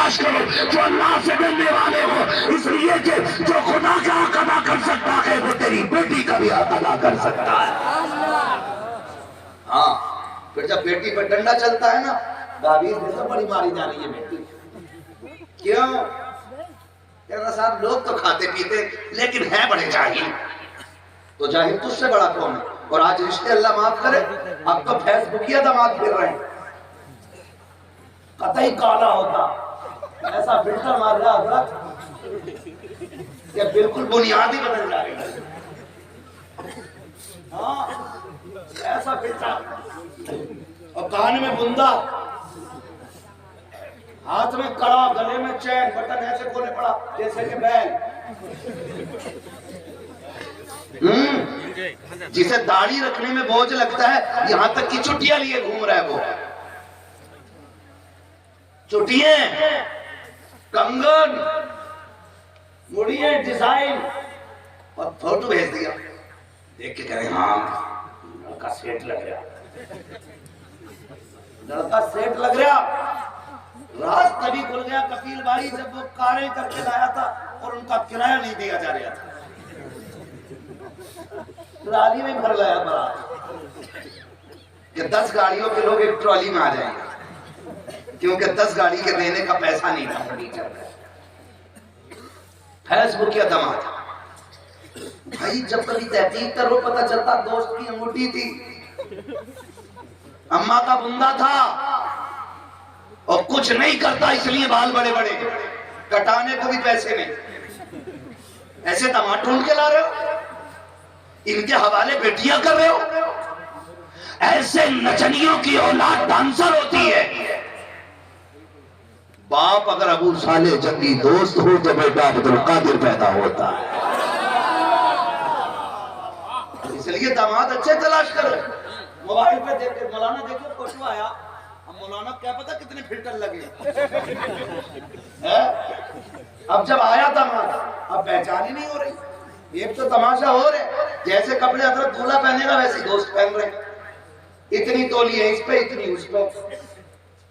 तलाश करो जो अल्लाह से डरने वाले हो, इसलिए कि जो खुदा का हक अदा कर सकता है वो तेरी बेटी का भी हक अदा कर सकता है। हाँ, फिर जब बेटी पर डंडा चलता है ना, दावीद ने तो बड़ी मारी जा रही है बेटी। क्यों? कहना साहब लोग तो खाते पीते लेकिन है बड़े जाहिल। तो जाहिल तुझसे बड़ा कौन है? और आज रिश्ते अल्लाह माफ करे, अब तो फेसबुकिया दामाद फिर रहे हैं, कतई काला होता ऐसा फिल्टर मार रहा होता कि बिल्कुल बुनियादी बदल जाएगा। हाँ, ऐसा फिल्टर, और कान में बुंदा, हाथ में कड़ा, गले में चैन, बटन ऐसे खोले पड़ा जैसे कि बैल। जिसे दाढ़ी रखने में बोझ लगता है, यहां तक कि चुटिया लिए घूम रहा है वो। चुटिये, कंगन, मुड़िये, डिजाइन, और फोटो भेज दिया, देख के कह रहे हाँ लड़का सेठ लग रहा, लड़का सेठ लग रहा। राज तभी खुल गया कपिल भाई जब वो कारें करके लाया था और उनका किराया नहीं दिया जा रहा था। ट्रॉली में भर लाया बारात कि 10 गाड़ियों के लोग एक ट्रॉली में आ जाएंगे, क्योंकि 10 गाड़ी के देने का पैसा नहीं था। फेसबुक या दमाद भाई, जब कभी तहकीक करो पता चलता दोस्त की अंगूठी थी, अम्मा का बुंदा था, और कुछ नहीं करता इसलिए बाल बड़े बड़े, कटाने को भी पैसे नहीं। ऐसे दामाद ढूंढ के ला रहे हो, इनके हवाले बेटियां कर रहे हो। ऐसे नचनियों की औलाद डांसर होती है। बाप अगर अबू साले जंगी दोस्त हो तो बेटा अब्दुल कादिर पैदा होता है। इसलिए दामाद अच्छे तलाश करो। मोबाइल पे देख के मौलाना देखो फोटो आया, अब मौलाना क्या पता कितने फिल्टर लगे अब जब आया दामाद, अब पहचान ही नहीं हो रही। एक तो तमाशा हो रहा है, जैसे कपड़े हजरत दूल्हा पहनेगा वैसे दोस्त पहन रहे, इतनी तोली है इस पे, इतनी उस पे,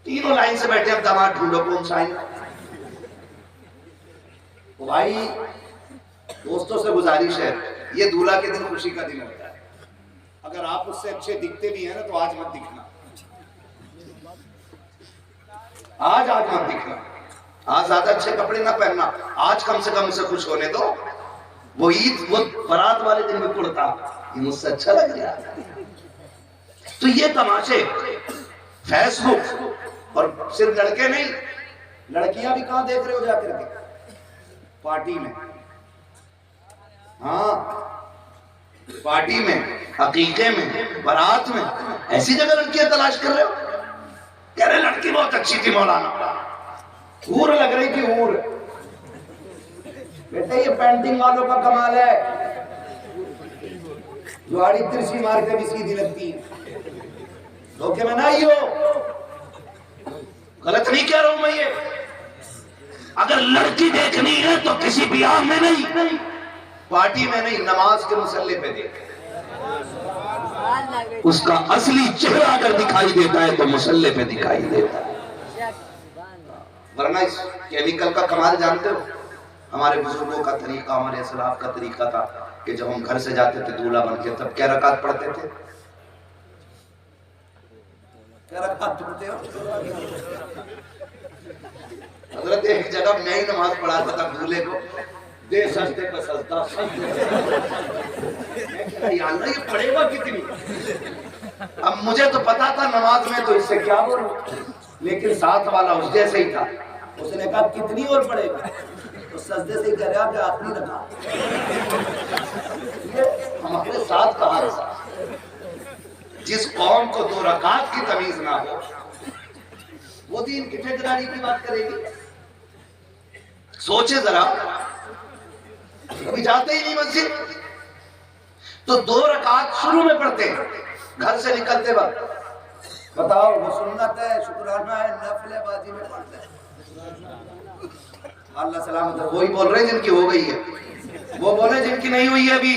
तीनों लाइन से बैठे। अब दामाद ढूंढो कौन सा है। तो भाई दोस्तों से गुजारिश है, ये दूल्हा के दिन खुशी का दिन होता है। अगर आप उससे अच्छे दिखते भी हैं ना तो आज मत दिखना, आज मत दिखना, आज ज्यादा अच्छे कपड़े ना पहनना, आज कम से कम उसे खुश होने दो। वो ईद, वो बारात वाले दिन में कुर्ता, ये मुझसे अच्छा लग रहा है। तो ये तमाशे फेसबुक, और सिर्फ लड़के नहीं, लड़कियां भी कहां देख रहे हो जाकर के पार्टी में। हाँ, पार्टी में, अकीके में, बारात में, ऐसी जगह लड़कियां तलाश कर रहे हो। कह रहे लड़की बहुत अच्छी थी मौलाना, हूर लग रही थी, हूर। बेटा ये पेंटिंग वालों का कमाल है, जुआड़ी तिरछी मार के भी सीधी लगती है। धोखे में ना ही हो, गलत नहीं कह रहा हूं मैं ये। अगर लड़की देखनी है तो किसी ब्याह में नहीं, पार्टी में नहीं, नमाज के मुसल्ले पे देख। उसका असली चेहरा अगर दिखाई देता है तो मुसल्ले पे दिखाई देता है, वरना इस केमिकल का कमाल जानते हो। हमारे बुजुर्गों का तरीका, हमारे असलाफ का तरीका था कि जब हम घर से जाते थे दूल्हा बन के, तब क्या रकात पढ़ते थे? क्या रकात पढ़ते हो? हजरत एक जगह मैं ही नमाज पढ़ाता था दूल्हे को, दे सजदे पे सजदा, अल्लाह ये पढ़ेगा कितनी। अब मुझे तो पता था नमाज में तो इससे क्या बोलूं, लेकिन साथ वाला उस जैसे ही था, उसने कहा कितनी और पढ़ेगा, तो सजदे से कह रहा कि आखिरी रखा। हमारे साथ का हादसा, जिस कौम को 2 रकात की तमीज ना हो वो दीन की ठेकेदारी की बात करेगी। सोचे जरा, कभी जाते ही नहीं मस्जिद तो 2 रकात शुरू में पढ़ते हैं घर से निकलते वक्त। बताओ वो सुन्नत है, शुक्राना है, नफले बाजी में पढ़ते हैं। अल्लाह सलामत है। वही बोल रहे जिनकी हो गई है, वो बोले जिनकी नहीं हुई है अभी।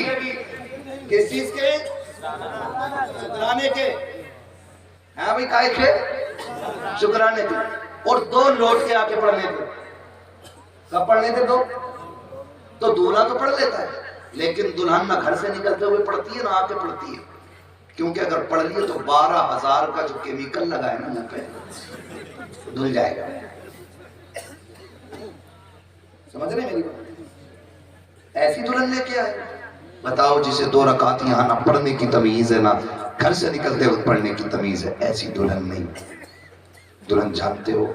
किस चीज के? शुक्राने के। हाँ भाई, काय के? शुक्राने के। और 2 लौट के आके पढ़ने थे। कब पढ़ने थे 2? तो दूल्हा तो पढ़ लेता है, लेकिन दुल्हन ना घर से निकलते हुए पढ़ती है ना आके पढ़ती है, क्योंकि अगर पढ़ लिए तो 12,000 का जो केमिकल लगा है ना मुंह पे धुल जाएगा। समझ रहे मेरी बात? ऐसी दुल्हन लेके आए, बताओ जिसे 2 रकात यहाँ ना पढ़ने की तमीज है ना घर से निकलते हुए पढ़ने की तमीज है, ऐसी दुल्हन नहीं। दुल्हन जानते हो,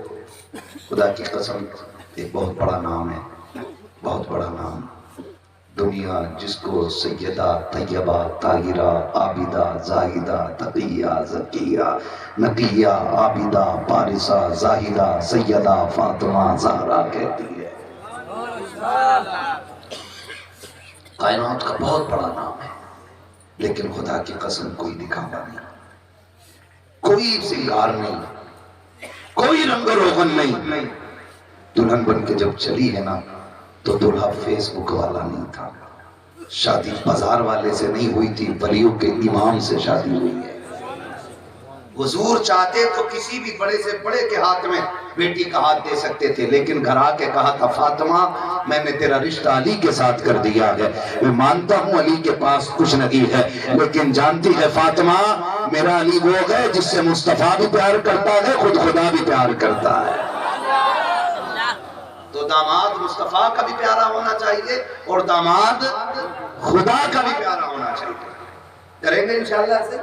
खुदा की कसम एक बहुत बड़ा नाम है, बहुत बड़ा नाम। दुनिया जिसको सैयदा तैयबा ताहिरा आबिदा जाहिदा तकिया ज़किया नकिया आबिदा पारिसा जाहिदा सैयदा फातिमा ज़हरा कहती है। कायनात का बहुत बड़ा नाम है, लेकिन खुदा की कसम कोई दिखावा नहीं, कोई श्रृंगार नहीं, कोई रंग रोगन नहीं। दुल्हन बन के जब चली है ना तो दूल्हा फेसबुक वाला नहीं था, शादी बाजार वाले से नहीं हुई थी, वलियों के इमाम से शादी हुई है। हुजूर चाहते तो किसी भी बड़े से बड़े के हाथ में बेटी का हाथ दे सकते थे, लेकिन घर आके कहा था फातिमा मैंने तेरा रिश्ता अली के साथ कर दिया है। मैं मानता हूँ अली के पास कुछ नहीं है, लेकिन जानती है फातिमा मेरा अली वो है जिससे मुस्तफा भी प्यार करता है, खुद खुदा भी प्यार करता है। तो दामाद मुस्तफा का भी प्यारा होना चाहिए और दामाद खुदा का भी प्यारा होना चाहिए। करेंगे इंशाअल्लाह से।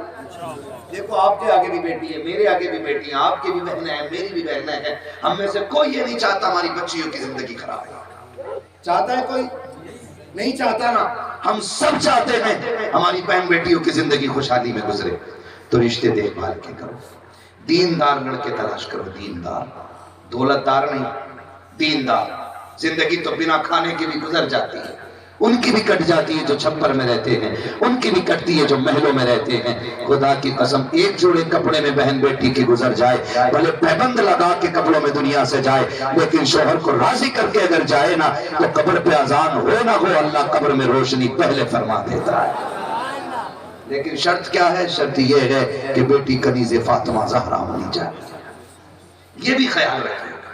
देखो आपके आगे भी बेटी है, मेरे आगे भी बेटी है, आपकी भी बहनें हैं, मेरी भी बहनें हैं। हम में से कोई ये नहीं चाहता हमारी बच्चियों की जिंदगी खराब हो। चाहता है कोई? नहीं चाहता ना। हम सब चाहते हैं हमारी बहन बेटियों की जिंदगी खुशहाली में गुजरे। तो रिश्ते देखभाल के करो, दीनदार लड़के तलाश करो, दीनदार, दौलतदार नहीं, दीनदार। जिंदगी तो बिना खाने के भी गुजर जाती है, उनकी भी कट जाती है जो छप्पर में रहते हैं, उनकी भी कटती है जो महलों में रहते हैं। खुदा की कसम एक जोड़े कपड़े में बहन बेटी की गुजर जाए, भले पैबंद लगा के कपड़ों में दुनिया से जाए, लेकिन शोहर को राजी करके अगर जाए ना तो कब्र पे अजान हो ना हो अल्लाह कब्र में रोशनी पहले फरमा देता है। लेकिन शर्त क्या है? शर्त यह है कि बेटी कनीज़े फातिमा ज़हरा होनी चाहिए। ये भी ख्याल रखिएगा,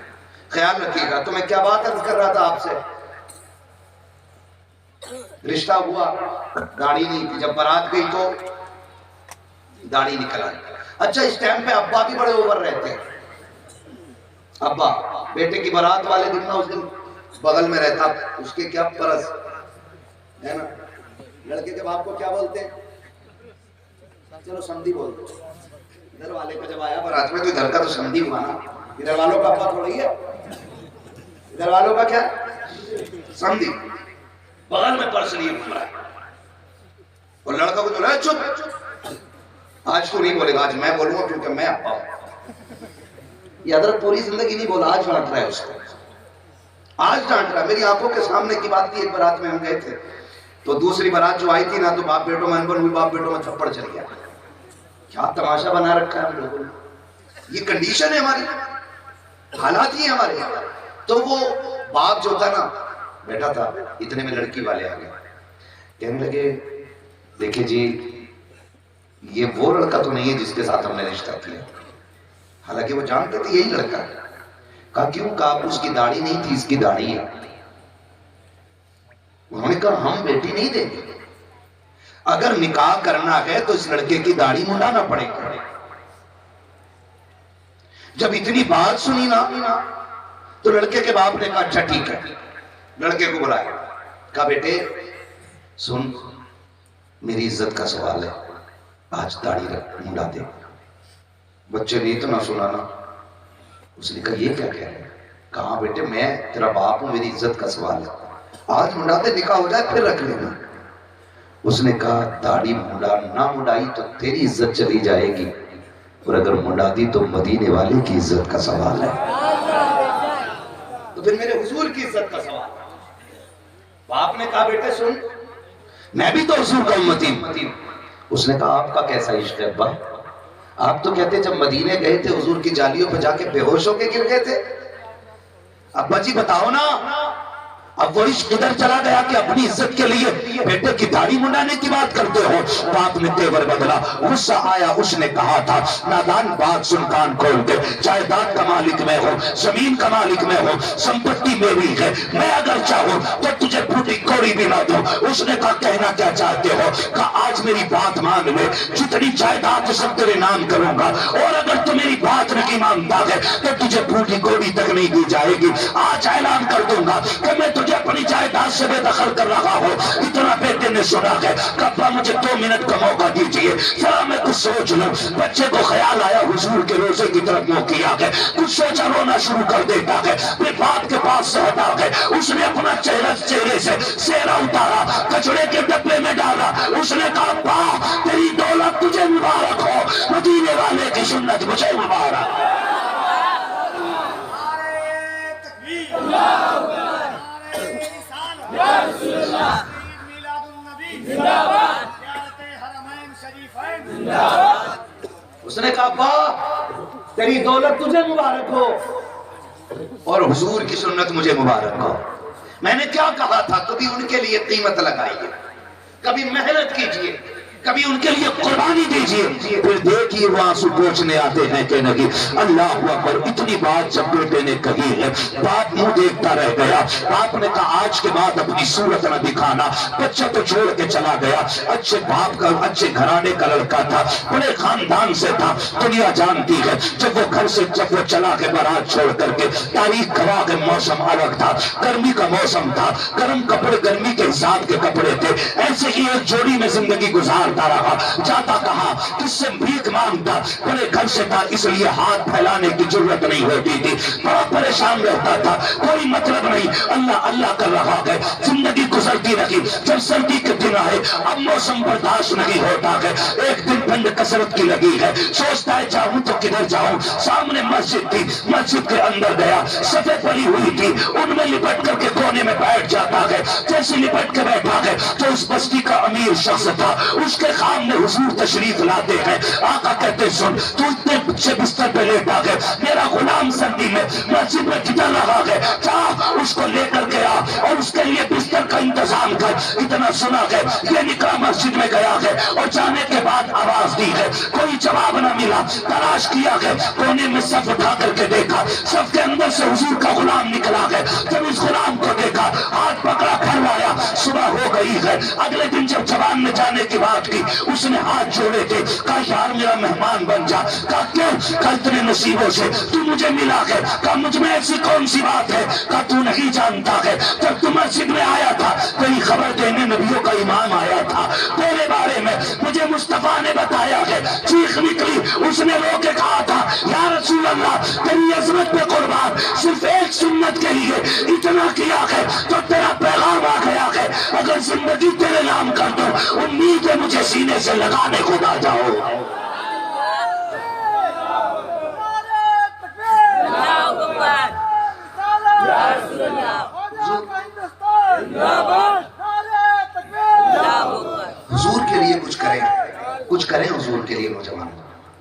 ख्याल रखिएगा। तो मैं क्या बात अर्ज कर रहा था आपसे, रिश्ता हुआ, दाढ़ी नहीं थी, जब बारात गई तो दाढ़ी निकल आई। अच्छा इस टाइम पे अब्बा भी बड़े ओवर रहते हैं। अब्बा बेटे की बारात वाले दिन ना उस दिन बगल में रहता, उसके क्या परस है ना, लड़के के बाप को क्या बोलते हैं, चलो समधी बोलते, इधर वाले को जब आया बारात में तो इधर का तो समधी हुआ ना, इधर वालों का अब्बा थोड़ी है, इधर वालों का क्या समधी, बगल में पर्स लिए घूम रहा है। और लड़का को बोला चुप, आज तो नहीं बोलेगा, आज मैं बोलूंगा क्योंकि मैं अब्बा हूं। ये अदरक पूरी जिंदगी नहीं बोला, आज डांट रहा है उसको, आज डांट रहा है। मेरी आंखों के सामने की बात थी, एक बारात में हम गए थे तो दूसरी बारात जो आई थी ना तो बाप बेटों में अनबन हुई, बाप बेटों में थप्पड़ चल गया। क्या तमाशा बना रखा है हम लोगों ने, ये कंडीशन है हमारी, हालात ही हमारे। तो वो बाप जो था ना बैठा था, इतने में लड़की वाले आ गए, कहने लगे देखिए जी ये वो लड़का तो नहीं है जिसके साथ हमने रिश्ता किया। हालांकि वो जानते थे यही लड़का। कहा क्यों? कहा उसकी दाढ़ी नहीं थी, इसकी दाढ़ी है। उन्होंने कहा हम बेटी नहीं देंगे, अगर निकाह करना है तो इस लड़के की दाढ़ी मुंडाना पड़ेगा। जब इतनी बात सुनी ना तो लड़के के बाप ने कहा अच्छा ठीक है, लड़के को बुलाया, कहा बेटे सुन मेरी इज्जत का सवाल है, आज दाढ़ी रख, मुंडा दे। बच्चे ने इतना सुना ना, उसने कहा ये क्या कह रहे हैं? कहा बेटे मैं तेरा बाप हूं, मेरी इज्जत का सवाल है, आज मुंडा दे, निकाह हो जाए फिर रख लेना। उसने कहा दाढ़ी मुंडा ना मुंडाई तो तेरी इज्जत चली जाएगी, और अगर मुंडा दी तो मदीने वाले की इज्जत का सवाल है, तो फिर मेरे हुजूर की इज्जत का सवाल। बाप ने कहा बेटे सुन मैं भी तो हुजूर का उम्मती हूं। उसने कहा आपका कैसा इश्क है अब्बा? आप तो कहते जब मदीने गए थे हुजूर की जालियों पे जाके बेहोश होके गिर गए थे। अब्बा जी बताओ ना। अब वो इश्क इधर चला गया कि अपनी इज्जत के लिए बेटे की दाढ़ी मुंडाने की बात करते हो। बाप ने तेवर बदला, गुस्सा आया, उसने कहा था नादान बात सुन कान खोल के, जायदाद का मालिक मैं हूँ, जमीन का मालिक मैं हूँ, संपत्ति मेरी है, मैं अगर चाहूँ तो तुझे फूटी कौड़ी भी ना दूं। उसने कहा कहना क्या चाहते हो? कहा आज मेरी बात मान ले, जितनी जायदाद सब तेरे नाम करूंगा, और अगर तू मेरी बात नहीं मानता है तो तुझे फूटी कौड़ी तक नहीं दी जाएगी। आज ऐलान कर दूंगा कि मैं तुझे अपनी जायदाद से बेदखल कर रहा हूँ। इतना बेटे ने सुना है, कब्बा मुझे 2 मिनट का मौका दीजिए, जरा मैं कुछ सोच लूं। बच्चे को ख्याल आया हुजूर के रोजे की तरफ मुंह किया है, कुछ सोचा, रोना शुरू कर देता है। फिर बाप के पास से हटा है, उसने अपना चेहरे से सेहरा उतारा, कचड़े के डब्बे में डाला। उसने कहा अब्बा तेरी दौलत तुझे मुबारक हो, मदीने वाले की सुन्नत मुझे मुबारक। उसने कहा अब्बा तेरी दौलत तुझे मुबारक हो और हुजूर की सुन्नत मुझे मुबारक हो। मैंने क्या कहा था? कभी उनके लिए कीमत लगाइए, कभी मेहनत कीजिए, कभी उनके लिए कुर्बानी दीजिए। फिर देखिए वो आंसू पोंछने आते हैं कहने की अल्लाह अकबर। इतनी बात जब बेटे ने कही है, बाप मुंह देखता रह गया। बाप ने कहा आज के बाद अपनी सूरत न दिखाना। बच्चा तो छोड़ के चला गया, अच्छे बाप का, अच्छे घराने का लड़का था, बड़े खानदान से था, दुनिया जानती है। जब वो चला के बारात छोड़ करके, तारीख गवाह के मौसम अलग था, गर्मी का मौसम था, गर्म कपड़े गर्मी के हिसाब के कपड़े थे। ऐसे ही एक जोड़ी में जिंदगी गुजार रहा, जाता कहा, किससे भीख मांगता, बड़े घर से था इसलिए हाथ फैलाने की जरूरत नहीं होती थी। बड़ा परेशान रहता था, कोई मतलब नहीं, अल्लाह अल्लाह कर रहा है। जिंदगी गुजरती रही। जब सर्दी के दिन आए, अब मौसम बर्दाश्त नहीं होता है। एक दिन ठंड कसरत की लगी है, सोचता है जाऊं तो किधर जाऊं। सामने मस्जिद थी, मस्जिद के अंदर गया, सफेद पड़ी हुई थी, उनमें लिपट करके कोने में बैठ जाता है। जैसे लिपट के बैठा है तो उस बस्ती का अमीर शख्स था, उसके सामने हुजूर तशरीफ लाते हैं। आका कहते सुन, तू इतने अच्छे बिस्तर पे लेटा है, मेरा गुलाम सर्दी में मस्जिद में किधर रहा है, जा उसको लेकर गया और उसके लिए बिस्तर का इंतजाम कर। इतना सुना है, ये निकला मस्जिद में गया है और जाने के बाद आवाज दी है, कोई जवाब न मिला। तलाश किया है, कोने में सफ उठा करके देखा, सफ के अंदर से हुजूर का गुलाम निकला है। जब उस गुलाम को देखा, हाथ पकड़ा, फरमाया सुबह हो गई है। अगले दिन जब जवान में जाने की बात की, उसने हाथ जोड़े थे, कहा यार मेरा मेहमान बन जा। कहा क्यों? कहा इतने नसीबों से तू मुझे मिला है। कहा मुझ में ऐसी कौन सी बात है? कहा तू नहीं जानता है, जब तू मस्जिद में आया था तेरी खबर देने नबियों का इमाम आया था, तेरे बारे में मुझे मुस्तफा ने बताया है। चीख निकली, उसने रो के कहा था या रसूल अल्लाह तेरी अजमत पे कुर्बान, सिर्फ एक सुन्नत के लिए इतना किया है तो तेरा पैगाम आ गया है। अगर जिंदगी तेरे नाम कर दो, उम्मीद है मुझे सीने से लगाने को ना जाओ। हुजूर के लिए कुछ करें, कुछ करें हुजूर के लिए। नौजवान,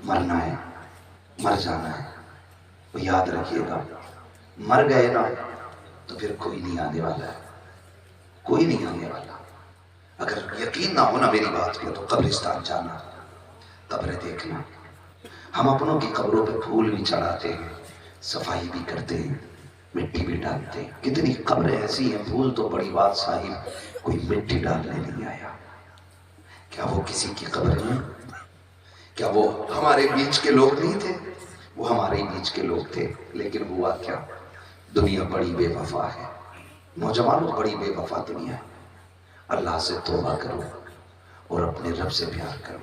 मरना है, मर जाना है, तो याद रखिएगा, मर गए ना तो फिर कोई नहीं आने वाला है, कोई नहीं आने वाला। अगर यकीन ना हो ना मेरी बात पे, तो कब्रिस्तान जाना, कब्रें देखना। हम अपनों की कब्रों पे फूल भी चढ़ाते हैं, सफाई भी करते हैं, मिट्टी भी डालते हैं। कितनी कब्रें ऐसी हैं, फूल तो बड़ी बात साहिब, कोई मिट्टी डालने नहीं आया। क्या वो किसी की कब्र नहीं? क्या वो हमारे बीच के लोग नहीं थे? वो हमारे बीच के लोग थे, लेकिन हुआ क्या? दुनिया बड़ी बेवफा है। नौजवानों, बड़ी बेवफा दुनिया है। अल्लाह से तौबा करो और अपने रब से प्यार करो,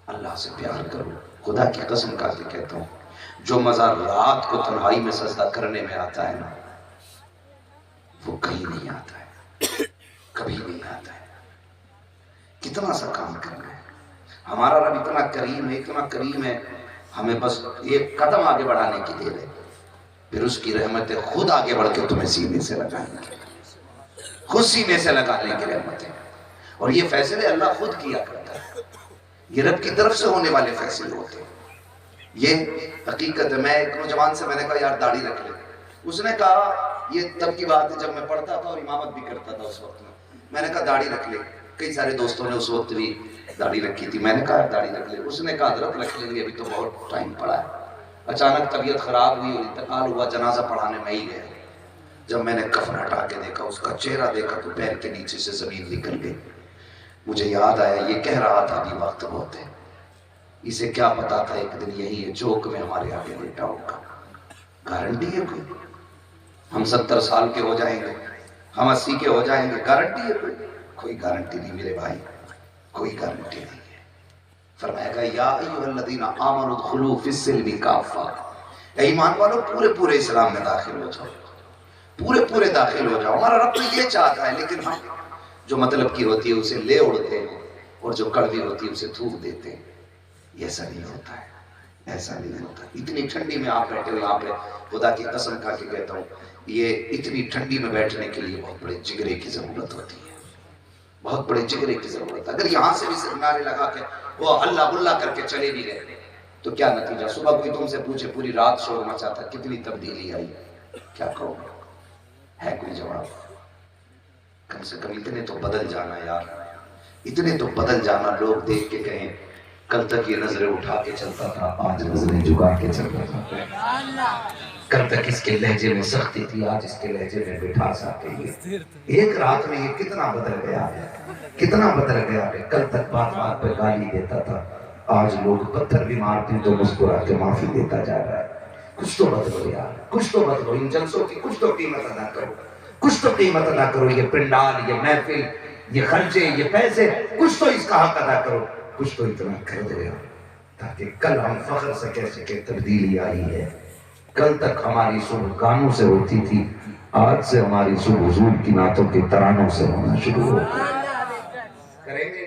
अल्लाह से प्यार करो। खुदा की कसम खा के कहता हूँ, जो मजा रात को तन्हाई में सजदा करने में आता है ना, वो कहीं नहीं आता है, कभी नहीं आता है। कितना सा काम करना है। हमारा रब इतना करीम है, इतना करीम है, हमें बस एक कदम आगे बढ़ाने की देर है, फिर उसकी रहमतें खुद आगे बढ़ के तुम्हें सीने से लगाएंगे, खुद सीने से लगाने की रहमतें। और ये फैसले अल्लाह खुद किया करता है, ये रब की तरफ से होने वाले फैसले होते हैं। ये हकीकत है। मैं एक नौजवान से मैंने कहा यार दाढ़ी रख ले, उसने कहा ये तब की बात है जब मैं पढ़ता था और इमामत भी करता था उस वक्त में। मैंने कहा दाढ़ी रख ले, कई सारे दोस्तों ने उस वक्त भी दाढ़ी रखी थी। मैंने कहा दाढ़ी रख ले, उसने कहा हजरत रख लेंगे, अभी तो बहुत टाइम पड़ा है। अचानक तबीयत खराब हुई और इंतकाल हुआ, जनाजा पढ़ाने में ही गया। जब मैंने कफन हटा के देखा, उसका चेहरा देखा तो पैर के नीचे से जमीन निकल गई। मुझे याद आया ये कह रहा था अभी वक्त बहुत है, इसे क्या पता था एक दिन यही है चौक में हमारे आगे लेटा होगा। गारंटी है कोई? हम 70 साल के हो जाएंगे, हम 80 के हो जाएंगे, गारंटी है कोई? कोई गारंटी नहीं मेरे भाई, कोई गारंटी नहीं है। फरमाएगा या अय्युहल्लज़ीना आमनू उदखुलू फिस्सिल्मी काफ़ा, ईमान वालों पूरे पूरे इस्लाम में दाखिल हो जाओ, पूरे पूरे दाखिल हो जाओ। हमारा रब ये चाहता है, लेकिन हम जो मतलब की होती है उसे ले उड़ते हैं और जो कड़वी होती है उसे थूक देते हैं। ऐसा नहीं होता है, ऐसा नहीं होता। इतनी ठंडी में आप बैठे हो यहाँ पे, खुदा की कसम खा के कहता हूँ, ये इतनी ठंडी में बैठने के लिए बहुत बड़े जिगरे की जरूरत होती है, बहुत बड़े जिगरे की जरूरत है। अगर यहाँ से भी सिर्फ नारे लगा के वो अल्लाह बुल्ला करके चले भी गए तो क्या नतीजा? सुबह कोई तुमसे पूछे पूरी रात शोर मचा था, कितनी तब्दीली आई, क्या कहोगे? है कोई जवाब? कम से कम इतने तो बदल जाना यार, इतने तो बदल जाना। लोग देख के कहें कल तक ये नजरें उठा के चलता था, आज नजरें झुका के चल रहा था। कल तक इसके लहजे में सख्ती थी, आज इसके लहजे में मिठास आ गई है। एक रात में ये कितना बदल गया है, कितना बदल गया है। कल तक बात बात पे गाली देता था, आज लोग पत्थर भी मारते हैं तो मुस्कुरा के माफी देता जा रहा है। कुछ तो बदलो यार, कुछ तो बदलो। इन जलसों की कुछ तो कीमत अदा करो, कुछ तो कीमत अदा करो। ये पिंडाल, ये महफिल, ये खर्चे, ये पैसे, कुछ तो इसका हक अदा करो, कुछ तो इतना कर दो यार, ताकि कल हम फख्र से कह सके तब्दीली आई है। कल तक हमारी सुबह गानों से होती थी, आज से हमारी सुबह हुजूर की नातों के तरानों से होना शुरू हो। करेंगे